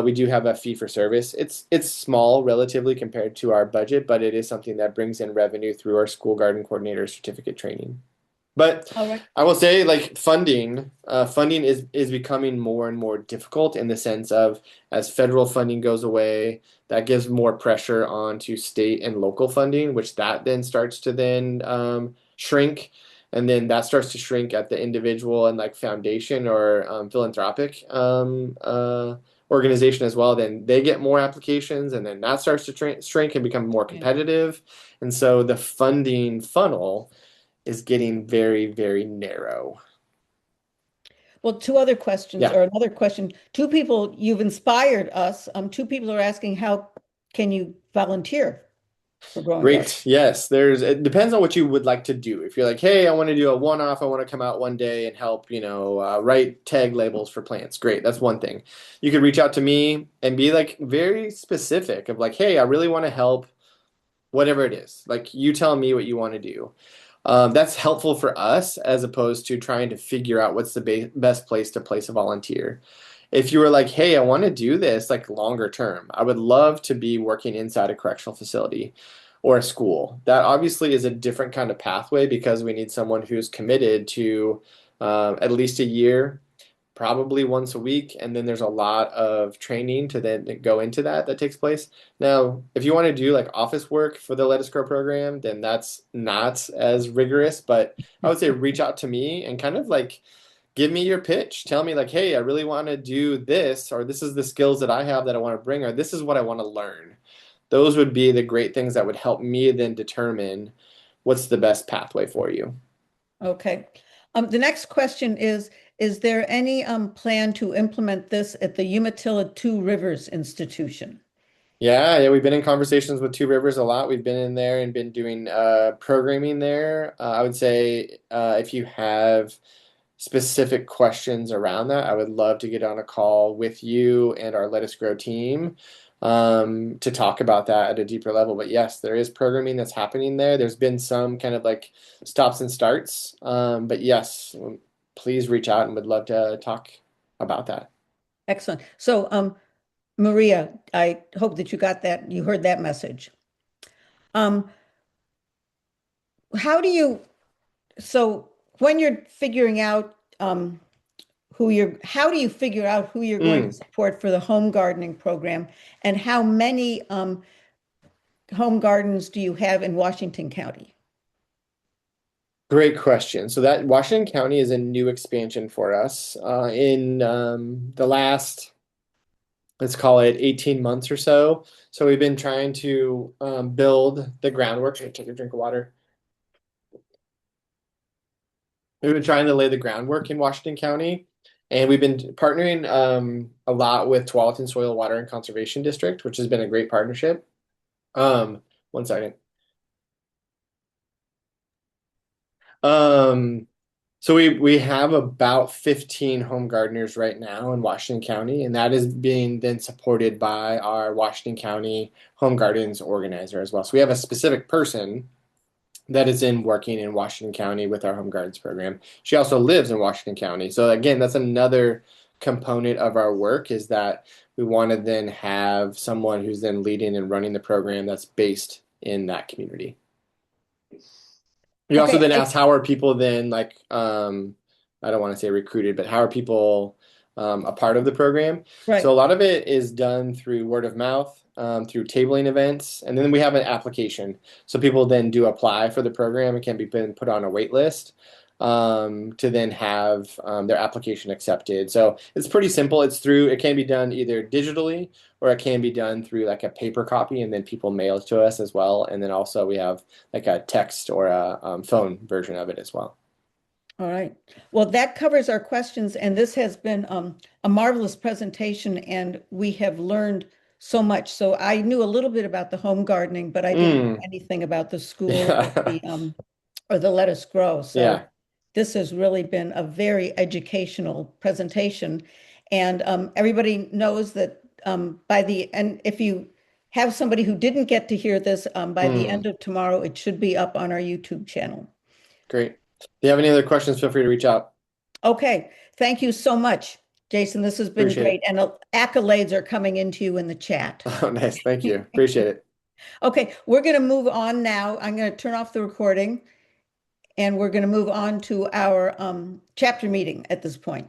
We do have a fee for service. It's small relatively compared to our budget, but it is something that brings in revenue through our school garden coordinator certificate training. But All right. I will say, like funding is becoming more and more difficult in the sense of as federal funding goes away, that gives more pressure onto state and local funding, which that then starts to then shrink, and then that starts to shrink at the individual and like foundation or philanthropic organization as well. Then they get more applications, and then that starts to shrink and become more competitive, and so the funding funnel is getting very, very narrow. Well, two other questions, Yeah. or another question. Two people, you've inspired us. Two people are asking, how can you volunteer for Growing Garden? Great. Yes, it depends on what you would like to do. If you're like, hey, I want to do a one-off, I want to come out one day and help, write tag labels for plants. Great. That's one thing. You could reach out to me and be like very specific of like, hey, I really want to help whatever it is. Like you tell me what you want to do. That's helpful for us as opposed to trying to figure out what's the best place to place a volunteer. If you were like, hey, I want to do this like longer term, I would love to be working inside a correctional facility or a school. That obviously is a different kind of pathway because we need someone who's committed to at least a year, probably once a week, and then there's a lot of training to then go into that takes place. Now, if you want to do like office work for the Let Us Grow program, then that's not as rigorous, but I would say reach out to me and kind of like give me your pitch. Tell me like, hey, I really want to do this, or this is the skills that I have that I want to bring, or this is what I want to learn. Those would be the great things that would help me then determine what's the best pathway for you. Okay. The next question is there any plan to implement this at the Umatilla Two Rivers Institution? Yeah, we've been in conversations with Two Rivers a lot. We've been in there and been doing programming there. I would say if you have specific questions around that, I would love to get on a call with you and our Let Us Grow team to talk about that at a deeper level. But yes, there is programming that's happening there. There's been some kind of like stops and starts. But yes, please reach out and would love to talk about that. Excellent. So, Maria, I hope that you got that, you heard that message. So when you're figuring out how do you figure out who you're going to support for the home gardening program, and how many home gardens do you have in Washington County? Great question. So that Washington County is a new expansion for us. In the last, let's call it 18 months or so. So we've been trying to build the groundwork. Take a drink of water. We've been trying to lay the groundwork in Washington County, and we've been partnering a lot with Tualatin Soil, Water, and Conservation District, which has been a great partnership. One second. So we have about 15 home gardeners right now in Washington County, and that is being then supported by our Washington County Home Gardens organizer as well. So we have a specific person that is working in Washington County with our Home Gardens program. She also lives in Washington County. So again, that's another component of our work, is that we want to then have someone who's then leading and running the program that's based in that community. You also then asked, how are people then like, I don't want to say recruited, but how are people a part of the program? Right. So a lot of it is done through word of mouth, through tabling events, and then we have an application. So people then do apply for the program. It can be put on a wait list to then have their application accepted. So it's pretty simple. It can be done either digitally, or it can be done through like a paper copy, and then people mail it to us as well. And then also we have like a text or a phone version of it as well. All right. Well, that covers our questions, and this has been a marvelous presentation, and we have learned so much. So I knew a little bit about the home gardening, but I didn't know anything about the school or the Let Us Grow. So This has really been a very educational presentation. And everybody knows that by the end, if you have somebody who didn't get to hear this, by the end of tomorrow, it should be up on our YouTube channel. Great. If you have any other questions, feel free to reach out. Okay. Thank you so much, Jason. This has been Appreciate great. it. And accolades are coming into you in the chat. Oh, nice. Thank you. Appreciate it. Okay, we're going to move on now. I'm going to turn off the recording and we're going to move on to our chapter meeting at this point.